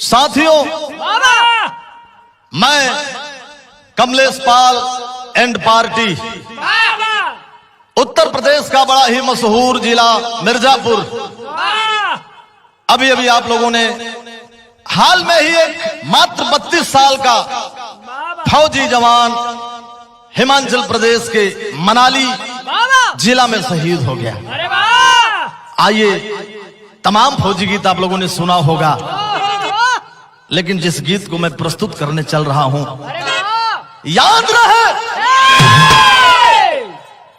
साथियों, मैं कमलेश पाल एंड पार्टी उत्तर प्रदेश का बड़ा ही मशहूर जिला मिर्जापुर। अभी अभी आप लोगों ने हाल में ही एक मात्र 32 साल का फौजी जवान हिमाचल प्रदेश के मनाली जिला में शहीद हो गया। आइए, तमाम फौजी गीत आप लोगों ने सुना होगा, लेकिन जिस गीत को मैं प्रस्तुत करने चल रहा हूं, याद रहे,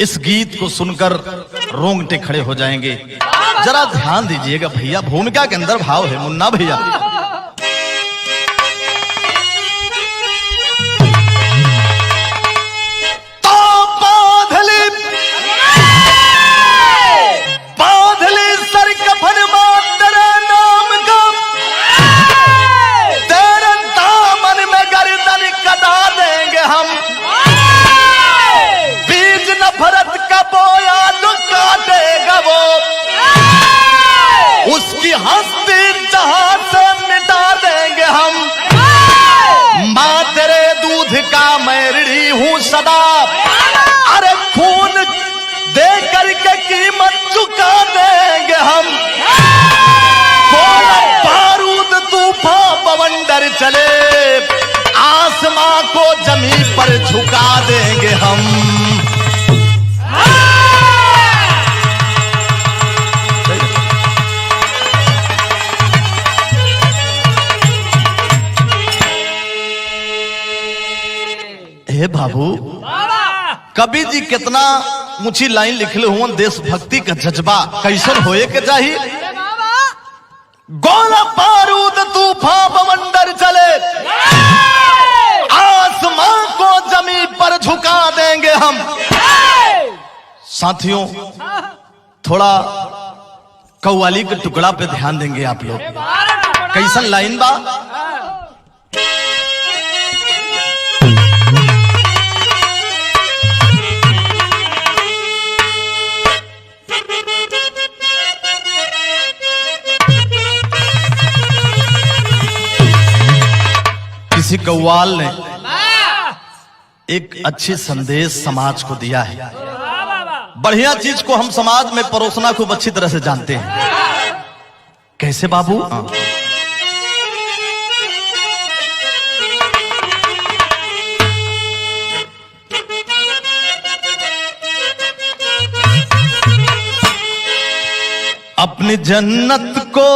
इस गीत को सुनकर रोंगटे खड़े हो जाएंगे। जरा ध्यान दीजिएगा भैया, भूमिका के अंदर भाव है मुन्ना भैया। उसकी हस्ती जहां से मिटा देंगे हम। मां तेरे दूध का मैं ऋणी हूं सदा, अरे खून दे करके कीमत चुका देंगे हम। गोला बारूद तूफान बवंडर चले, आसमां को जमीन पर झुका देंगे हम। हे बाबू, कवि जी कितना ऊंची लाइन लिखले हुआ, देशभक्ति का जज्बा कैसन होए के चाहिए। गोला बारूद तूफान बवंडर चले, आसमां को जमीन पर झुका देंगे हम। साथियों, थोड़ा कव्वाली के टुकड़ा पे ध्यान देंगे आप लोग। कैसन लाइन बा, किसी कव्वाल ने एक अच्छी संदेश समाज को दिया है। बढ़िया चीज को हम समाज में परोसना खूब अच्छी तरह से जानते हैं। कैसे बाबू? अपनी जन्नत को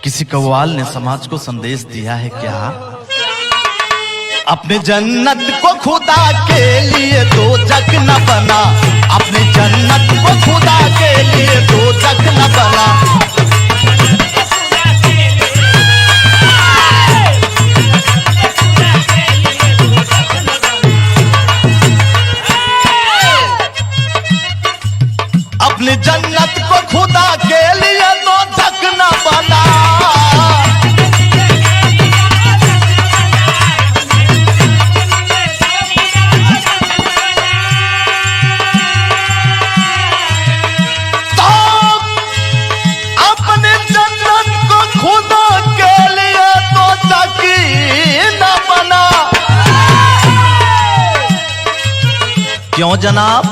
किसी कव्वाल ने समाज को संदेश दिया है क्या? अपने जन्नत को खुदा के लिए दो जग न बना, अपने जन्नत को खुदा के लिए दो जग न बना। अपनी जन्नत को खुदा के लिए दो जग न बना। क्यों जनाब?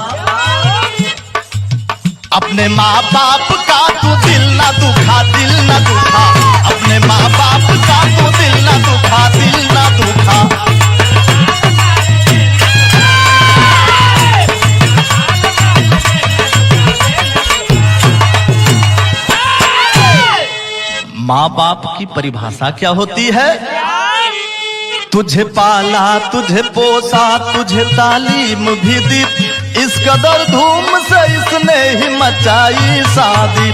अपने माँ बाप का तू दिल ना दुखा, दिल ना दुखा। अपने माँ बाप का तू दिल ना दुखा, दिल ना दुखा। माँ बाप की परिभाषा क्या होती है? तुझे पाला, तुझे पोसा, तुझे तालीम भी दी, इस कदर धूम से इसने ही मचाई शादी।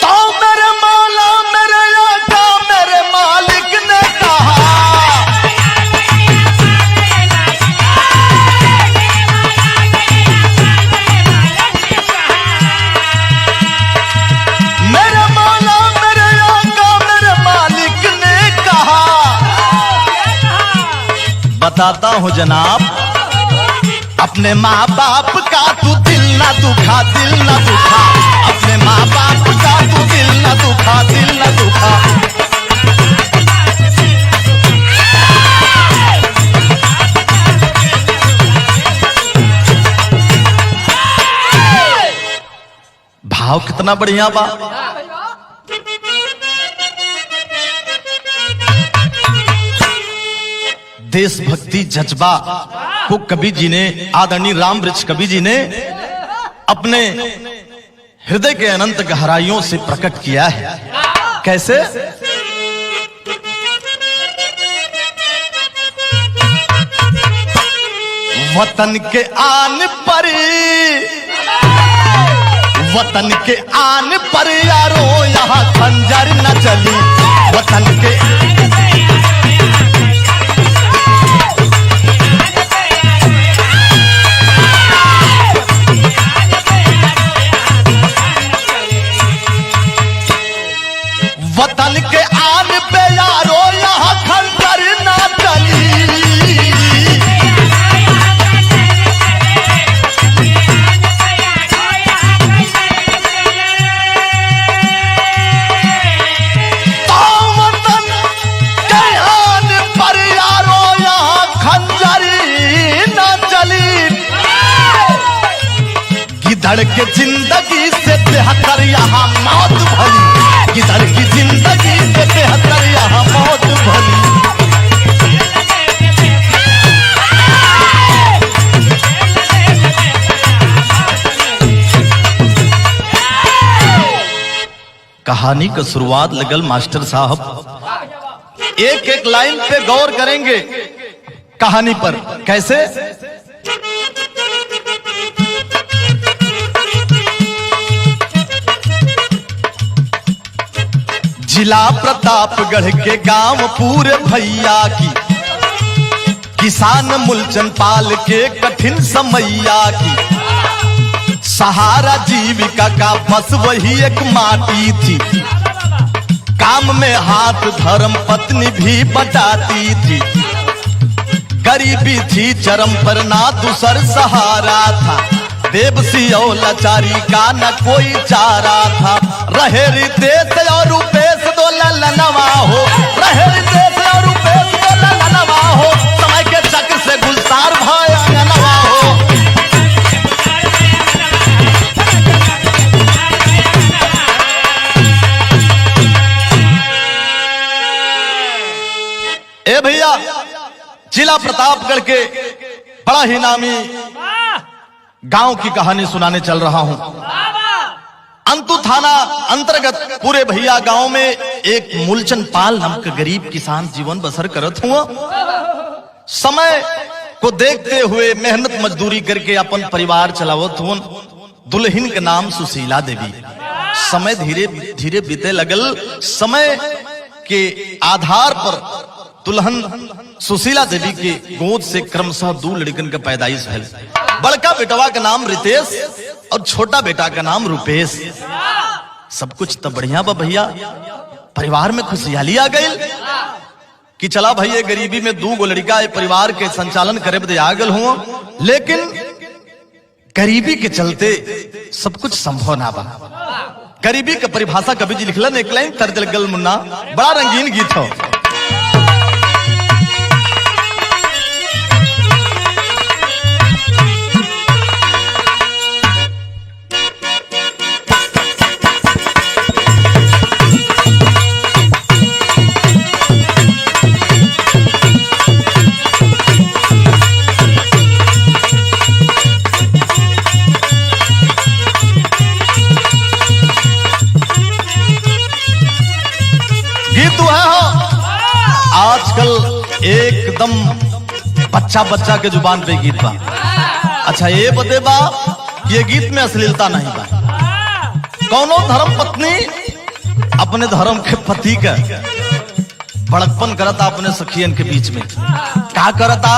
तो मेरे मौला, मेरे आका, मेरे मालिक ने कहा, मेरे मौला, मेरे आका, मेरे मालिक ने कहा। बताता हूं जनाब, अपने माँ बाप का तू दिल ना दुखा, दिल ना दुखा। अपने माँ बाप का दुखा, दिल न दुखा। भाव कितना बढ़िया बा। देशभक्ति जज्बा को कवि जी ने, आदरणीय राम वृक्ष कवि जी ने अपने हृदय के अनंत गहराइयों से प्रकट किया है। कैसे? वतन के आन पर, वतन के आन पर यारो यहाँ खंजर न चली। वतन के वतन के आन पे यारो यहाँ खंजर न चली। गिदड़ के जिंदगी से बेहतर यहाँ मौत भली। गिदड़ की जिंदगी से बेहतर यहाँ मौत भली। कहानी का शुरुआत लगल मास्टर साहब। एक एक लाइन पे गौर करेंगे कहानी पर। कैसे? जिला प्रतापगढ़ के गांव पूरे भैया की, किसान मूलचंद पाल के कठिन समैया की। सहारा जीविका का बस वही एक माटी थी। काम में हाथ धर्म पत्नी भी बटाती थी। गरीबी थी चरम पर ना दूसर सहारा था। देवसी और लाचारी का न कोई चारा था। रहे रितेश और रुपेश दो ललनवा हो। रहे रितेश और रुपेश दो ललनवा हो। समय के चक्र से गुलजार भाई अंगनवा हो। ए भैया, जिला प्रतापगढ़ के बड़ा ही नामी गांव की कहानी सुनाने चल रहा हूं। अंतु थाना अंतर्गत पूरे भैया गांव में एक मूलचंद पाल नाम का गरीब किसान जीवन बसर करत हुआ। समय को देखते हुए मेहनत मजदूरी करके अपन परिवार चलावत हुआ। दुल्हन के नाम सुशीला देवी। समय धीरे धीरे बीते लगल। समय के आधार पर दुल्हन सुशीला देवी के गोद से क्रमशः 2 लड़कन का पैदाइश है। बड़का बेटवा का नाम रितेश और छोटा बेटा का नाम रुपेश। सब कुछ तो बढ़िया बा भैया। परिवार में खुशहाली आ गई कि चला भैया गरीबी में 2 लड़का परिवार के संचालन करे बदे आ गल हुआ। लेकिन गरीबी के चलते सब कुछ संभव ना बा। गरीबी का परिभाषा कवि जी लिखलन एक लाइन तर्ज लगल मुन्ना। बड़ा रंगीन गीत हो। आजकल एकदम बच्चा बच्चा के जुबान पे गीत बा। अच्छा ये बते बा, ये गीत में अश्लीलता नहीं बा। कौनो धर्म पत्नी अपने धर्म के पति का बड़कपन करता अपने सखियन के बीच में। क्या करता?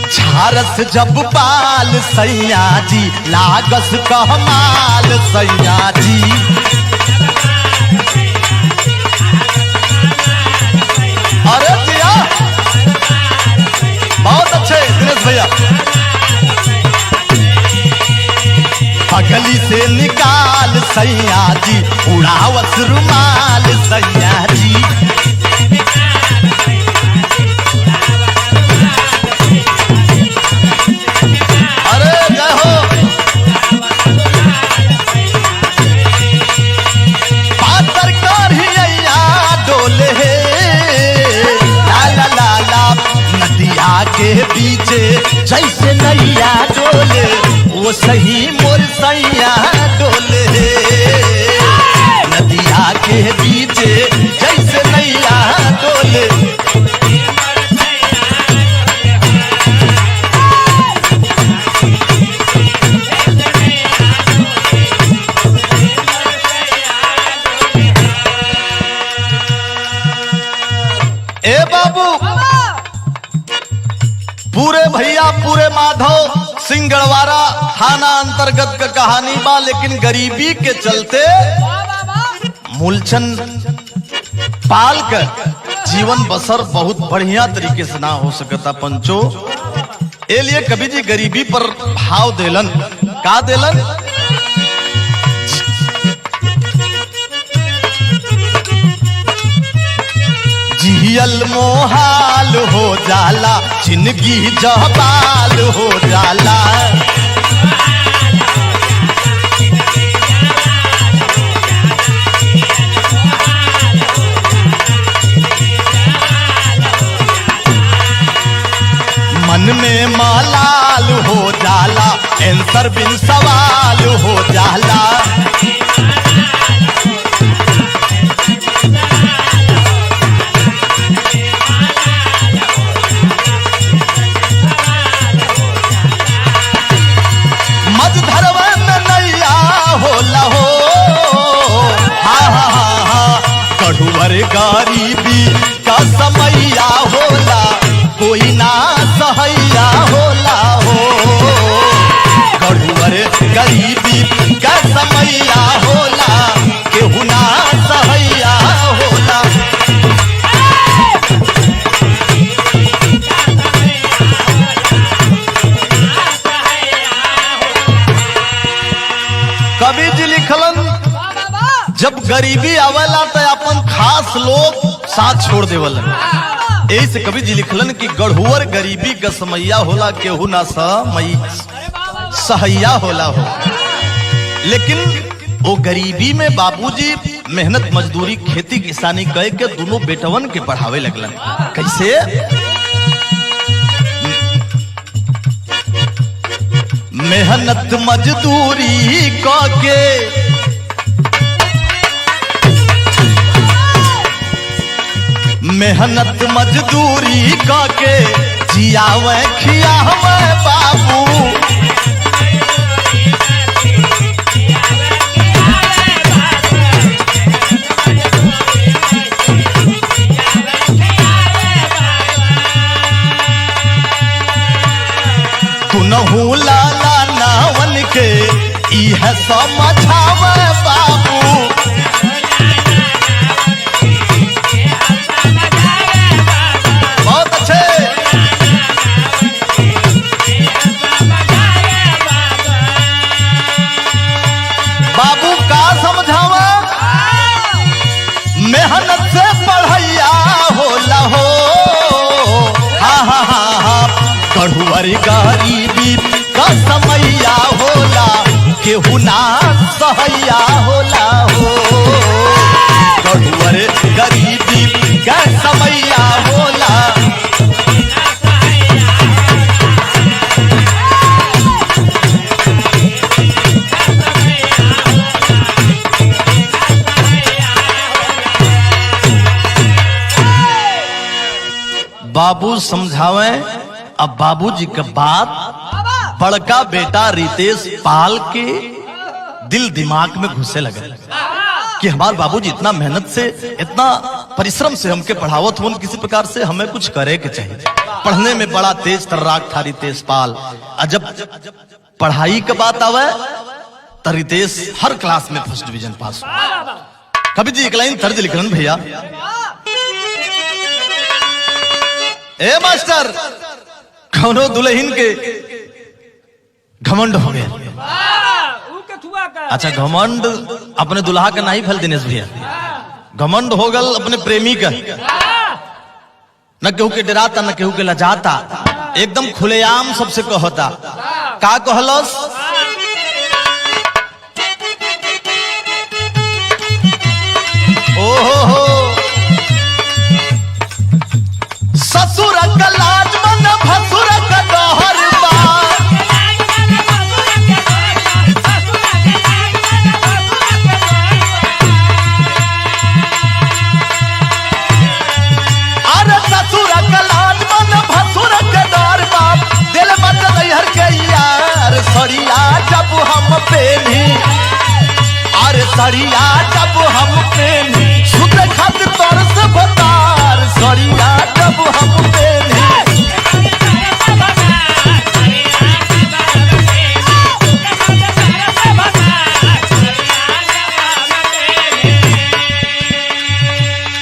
झारस जब पाल सैया जी, लागस कहमाल सैया जी। अरे जिया, बहुत अच्छे दिनेश भैया। पगली से निकाल सैया जी, उड़ावस रुमाल सैया जी। अरे जय हो। पातर कढ़िया डोले ला ला ला ला, नदिया के पीछे जैसे नैया डोले, वो सही मोर सैया डोले। नदिया के पीछे जैसे नैया डोले। ए बाबू, पूरे भैया पूरे माधव सिंह गढ़वारा थाना अंतर्गत का कहानी बा, लेकिन गरीबी के चलते मूलचंद पाल कर जीवन बसर बहुत बढ़िया तरीके से ना हो सकता पंचो। ए लिए कवि जी गरीबी पर भाव देलन, का देलन? जियल मोहाल हो जाला, जिंदगी जहबाल हो जाला। मन में मालाल हो जाला, आंसर बिन सवाल हो जाला। गरीबी का समैया होला, कोई ना सहैया होला हो। गढ़ुअर गरीबी का समैया होला, केहू ना सहैया होला। कवि जी लिखलन, जब गरीबी आवेला तो अपन खास लोग साथ छोड़ देवल। यही से कवि जी लिखलन कि गढ़ुअर गरीबी का समैया होला, केहू ना सहैया होला हो। लेकिन वो गरीबी में बाबूजी मेहनत मजदूरी खेती किसानी कह के दोनों बेटवन के पढ़ावे लगलन। कैसे? मेहनत मजदूरी कह के मेहनत मजदूरी करके जियावे खियावे बाबू। तू नहू लाला नावन के इह समझावे बाबू। बाबू का समझावा? मेहनत से पढ़ैया होला हो। हा हा हा हा, गढ़ुअर गरीबी का समैया होला, केहू ना सहैया होला हो। गढ़ुअर गरीबी का समैया होला। बाबू समझावे। अब बाबूजी का बात बड़का बेटा रितेश पाल के दिल दिमाग में घुसे लगे कि हमारे बाबूजी इतना मेहनत से इतना परिश्रम से हमके पढ़ावत हो, किसी प्रकार से हमें कुछ करे के चाहिए। पढ़ने में बड़ा तेज तर्राक था रितेश पाल। जब पढ़ाई की बात आवे तो रितेश हर क्लास में फर्स्ट डिवीजन पास हो। कवि जी एक लाइन तर्ज लिखलन भैया, ए मास्टर कौनो दुल्हन के घमंड हो गया, अच्छा घमंड अपने दुल्हा का नहीं फैल दिनेश भैया, घमंड हो गल अपने प्रेमी का, न केहू के डराता न केहू के लजाता, एकदम खुलेआम सबसे कहता। का कहलस? ओहो ससुर का लाज मन भसुर का डहर बा, अरे ससुर का लाज मन भसुर का डर बा, दिल मत नैहर के यार सड़िया जब हम पेनी, अरे सड़िया जब हम पेनी सुत खातिर तरस बतार, सड़िया जब हम पेनी।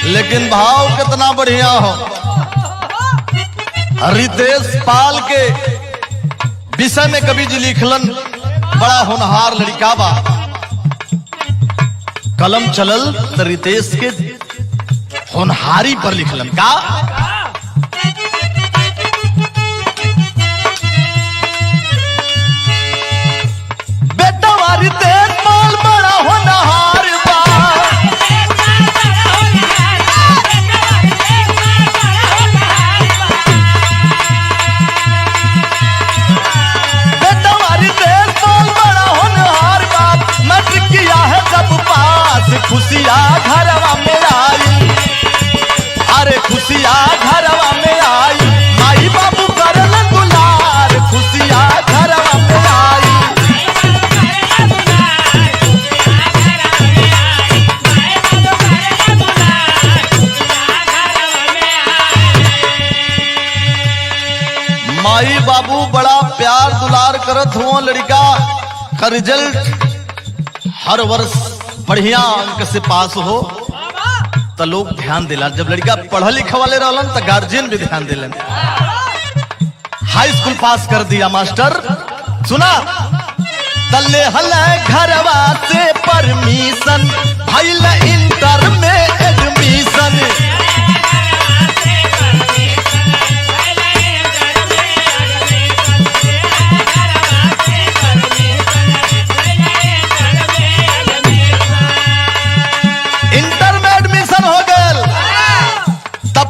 लेकिन भाव कितना बढ़िया हो। रितेश पाल के विषय में कवि जी लिखलन, बड़ा होनहार लड़का बा, कलम चलल तो रितेश के होनहारी पर लिखलन। का बेटा रितेश पाल बड़ा होनहार बा, बेटा रितेश पाल बड़ा होनहार बा, मैट्रिक किया है जब पास खुशिया घरवा में आई, अरे खुशिया घरवा में आई, माई बाबू करल दुलार, खुशिया घरवा में आई। माई बाबू बड़ा प्यार दुलार करत हुआ, लड़का का रिजल्ट हर वर्ष बढ़िया अंक से पास हो तो लोग ध्यान दिला। जब लड़का पढ़ा लिखा वाले रहलन तो गार्जियन भी ध्यान दिलन। हाई स्कूल पास कर दिया मास्टर, सुना तल्ले हल घरवा से परमिशन, भइल इंटर में एडमिशन,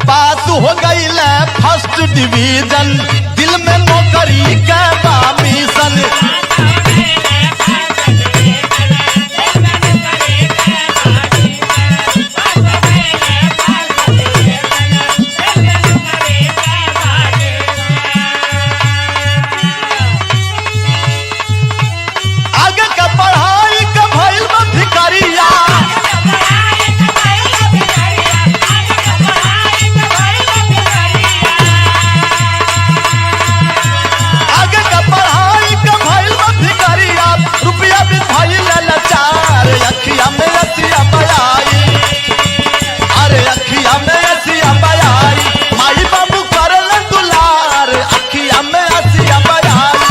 पास हो गई फर्स्ट डिवीजन, दिल में नौकरी का मिशन, आगे का पढ़ाई का भइल बा भिखारिया, अखिया में असिया बयाई, अरे अखिया में असिया बयाई, माई बाबू करल दुलार, अखिया में असिया बयाई।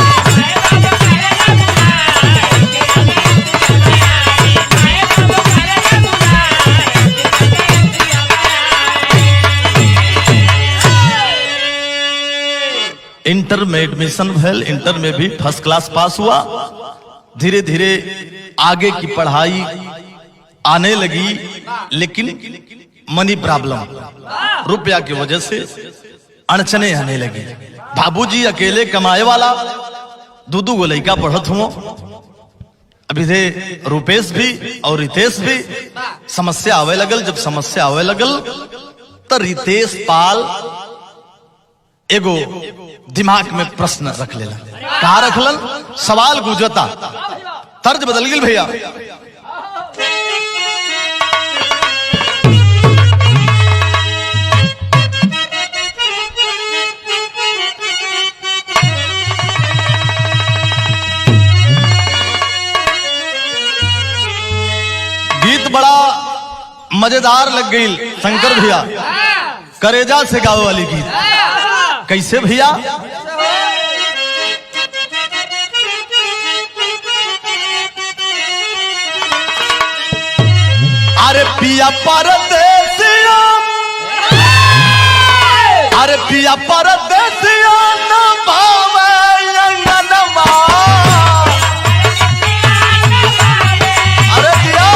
इंटर में एडमिशन भेल, इंटर में भी फर्स्ट क्लास पास हुआ। धीरे धीरे आगे की पढ़ाई आने लगी, लेकिन मनी प्रॉब्लम, रुपया की वजह से अड़चने आने लगी। बाबूजी अकेले कमाए वाला, दो गो लड़का पढ़त हुआ। अभी थे रूपेश भी और रितेश भी। समस्या आवे लगल, जब समस्या आवे लगल तो रितेश पाल एगो दिमाग में प्रश्न रख लेला। कहा रखलन? सवाल गुजरता, तर्ज बदल गई भैया। गीत बड़ा मजेदार लग गई शंकर भैया, करेजा से गावे वाली गीत। कैसे भैया? अरे पिया परदेसिया, अरे पिया परदेसिया न भावे अंगनमा। अरे पिया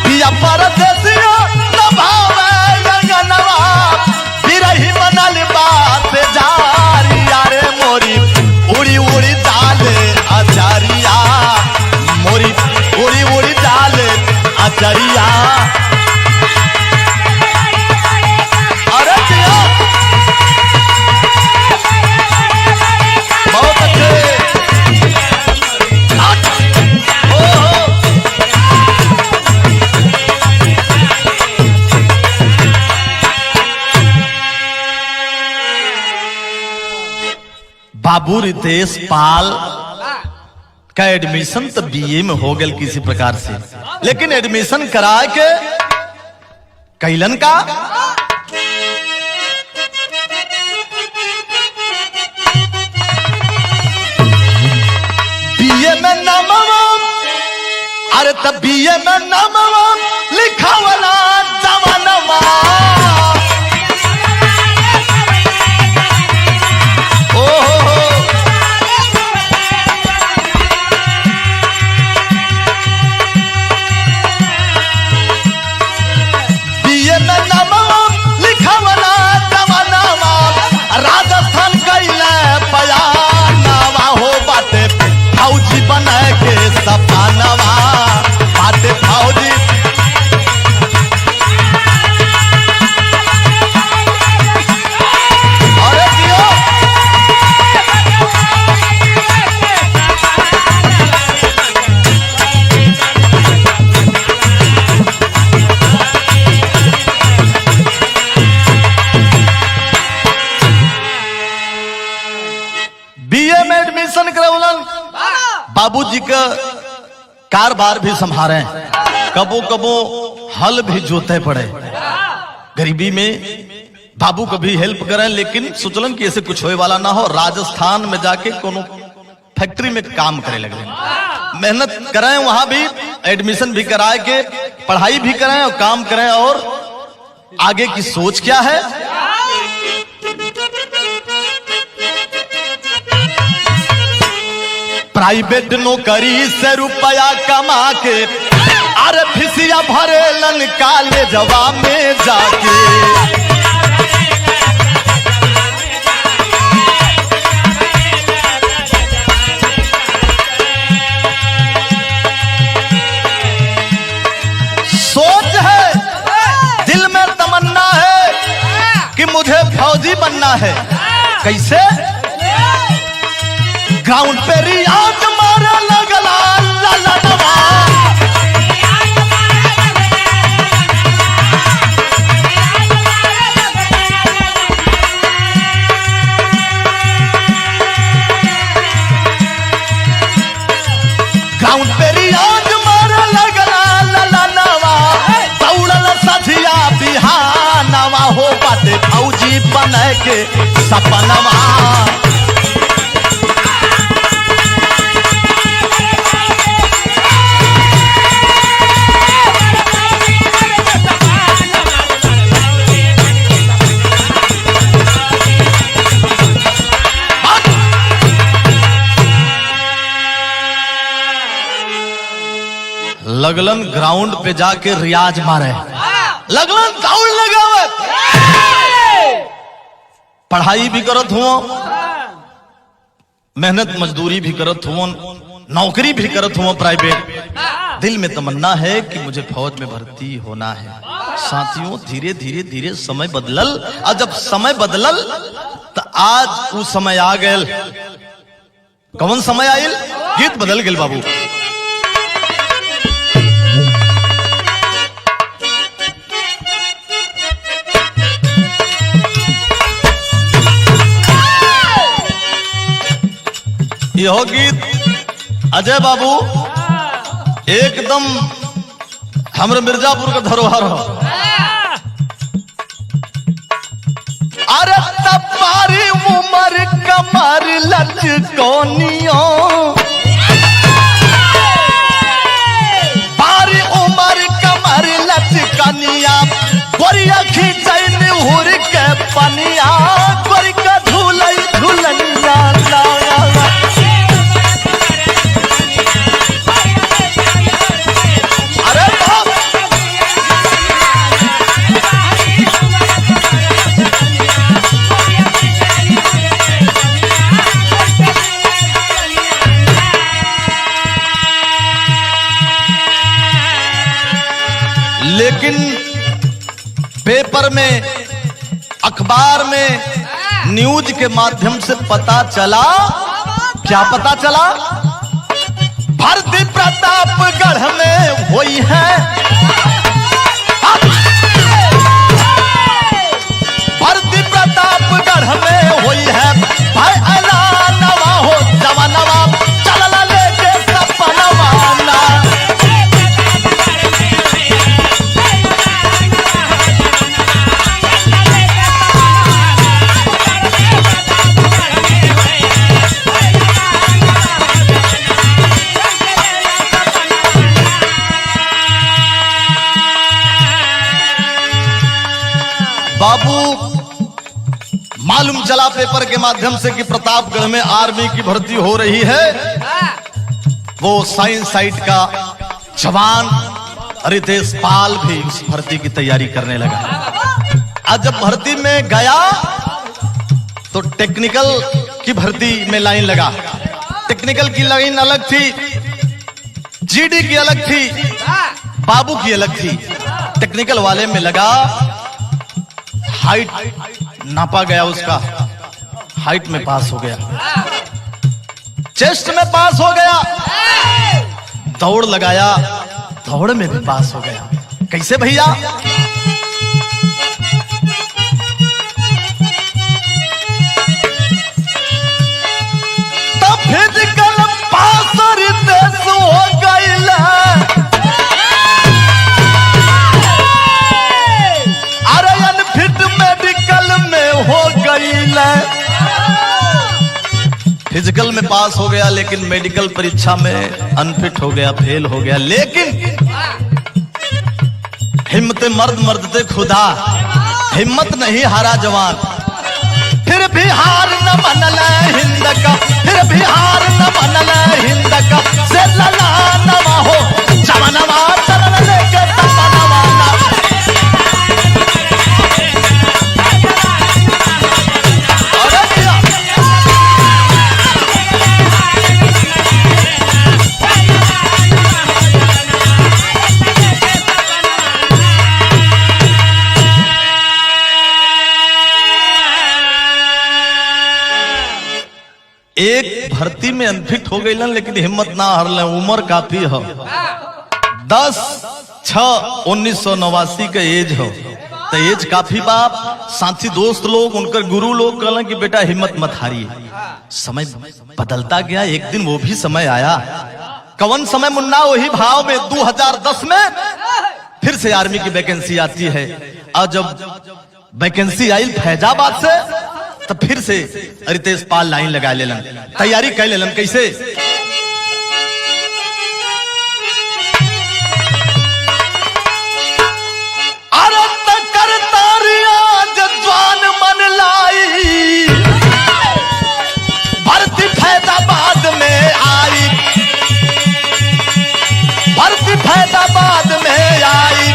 पिया परदेसिया न भावे अंगनमा। बिरही बनल बात जारी, अरे मोरी उड़ी उड़ी डाले अचारिया, मोरी उड़ी उड़ी डाले अचारिया। अरे पिया बहुत अच्छे। बाबू रितेश पाल का एडमिशन तो बीए में हो गया किसी प्रकार से, लेकिन एडमिशन करा के कैलन का बीए में नामवा, अरे तब बीए में नामवा लिखा वाला जवानवा। राजस्थान कैले बयानवा हो बाटे फौजी बने के सपनवा, बाटे फौजी। अरे दियो बीए में एडमिशन करवलन। बाबूजी का कारोबार भी संभाले, कबो कबो हल भी जोते पड़े। गरीबी में बाबू को भी हेल्प करें, लेकिन सोचलन कि ऐसे कुछ होए वाला ना हो। राजस्थान में जाके कोनो फैक्ट्री में काम करे लगे, मेहनत करें, वहां भी एडमिशन भी कराए के पढ़ाई भी करें और काम करें। और आगे की सोच क्या है? प्राइवेट नौकरी से रुपया कमा के, अरे फिसिया भरेलन कॉलेजवा में जाके। सोच है, दिल में तमन्ना है कि मुझे फौजी बनना है। कैसे? ग्राउंड पे रियाज मारे लगला ललनवा। ग्राउंड पे रियाज मारे लगला ललनवा। दौड़ल सधिया बिहानवा हो बाटे फौजी बने के सपनवा। लगलन ग्राउंड पे जाके रियाज मारे, लगलन दौड़ लगावत, पढ़ाई भी करत हुआ, मेहनत मजदूरी भी करत हुआ, नौकरी भी करत हुआ प्राइवेट। दिल में तमन्ना है कि मुझे फौज में भर्ती होना है। साथियों, धीरे धीरे धीरे समय बदलल, और जब समय बदलल तो आज वो समय आ गए। कौन समय आयल? गीत बदल गए बाबू। यह गीत अजय बाबू एकदम हमरे मिर्जापुर का धरोहर हो। अरे तबारी कमर लचकोनियों, बारी उमर कमर लचकनिया, गोरिया खींचैन हुर के पनिया, गोरी का झूलै झूलनिया लाया। अरे बाप! लेकिन पेपर में, अखबार में, न्यूज के माध्यम से पता चला, क्या पता चला? भर्ती प्रतापगढ़ में हुई है, भर्ती प्रतापगढ़ में हुई है, भाई ऐलानवा हो जवानवा, चलला लेके सपनवाना। बाबू, मालूम चला पेपर के माध्यम से कि प्रतापगढ़ में आर्मी की भर्ती हो रही है। वो साइंस साइट का जवान रितेश पाल भी उस भर्ती की तैयारी करने लगा। आज जब भर्ती में गया तो टेक्निकल की भर्ती में लाइन लगा। टेक्निकल की लाइन अलग थी, जीडी की अलग थी, बाबू की अलग थी। टेक्निकल वाले में लगा, हाइट नापा गया, उसका हाइट में पास हो गया, चेस्ट में पास हो गया, दौड़ लगाया, दौड़ में भी पास हो गया। कैसे भैया? तब फिजिकल पास रितेश हो गइल, अरे अनफिट मेडिकल में हो गइल। फिजिकल में पास हो गया लेकिन मेडिकल परीक्षा में अनफिट हो गया, फेल हो गया। लेकिन हिम्मत मर्द मर्दते खुदा, हिम्मत नहीं हारा जवान, फिर भी हार न मनल हिंद का, फिर भी हार न मनल हिंद का, से लला नवा हो जवानवा, चलल लेके सपनवाना। एक भर्ती में अनफिट हो गई लेकिन हिम्मत ना हारल। उम्र काफी हो, 10/6/1989 का एज हो, तो एज काफी बाप। साथी दोस्त लोग, उनकर गुरु लोग कहलन कि बेटा हिम्मत मत हारिए। समय बदलता गया, एक दिन वो भी समय आया। कौन समय मुन्ना? वही भाव में 2010 में फिर से आर्मी की वैकेंसी आती है। और जब वैकेंसी आई फैजाबाद से, तो फिर से रितेश पाल लाइन लगा लेलन, तैयारी कर लेलन। कैसे? जवान मन लाई, भर्ती फैजाबाद में आई, भर्ती फैजाबाद में आई,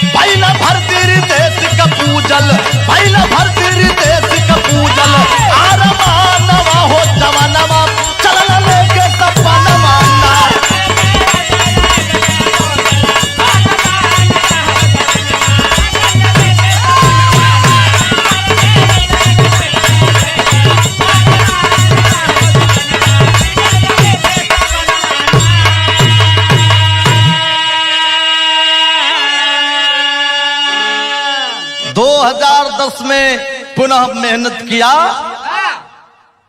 पहला भर्ती रितेश का पूजल, पहला भर्ती रितेश का पूजल, आरमानवा हो जवानवा, चलल लेके सपनवाना। में पुनः मेहनत किया,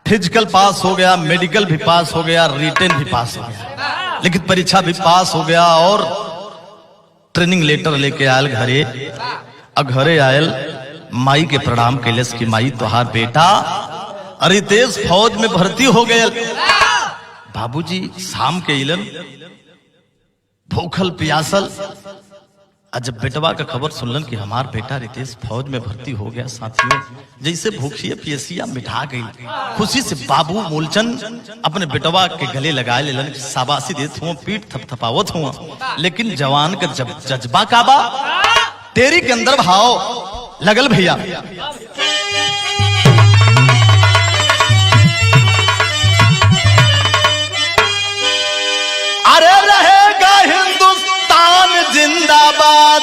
फिजिकल पास हो गया, मेडिकल भी पास हो गया, रिटेन भी पास हो गया, लेकिन परीक्षा भी पास हो गया। और ट्रेनिंग लेटर लेके आयल घरे। घरे आयल, माई के प्रणाम कैलस की माई तोहार बेटा रितेश फौज में भर्ती हो गए। बाबूजी शाम के इलन भूखल प्यासल, जब बेटवा का खबर सुनलन कि हमार बेटा रितेश फौज में भर्ती हो गया, साथियों जैसे भूखिया पियसिया मिठा गई। खुशी से बाबू मूलचंद अपने बेटवा के गले लगाए लेलन, शाबाशी देत हुआ, पीठ थपथपावत हुआ। लेकिन जवान का जज्बा काबा, तेरी के अंदर भाव लगल भैया। अरे रहेगा हिंदुस्तान जिंदाबाद।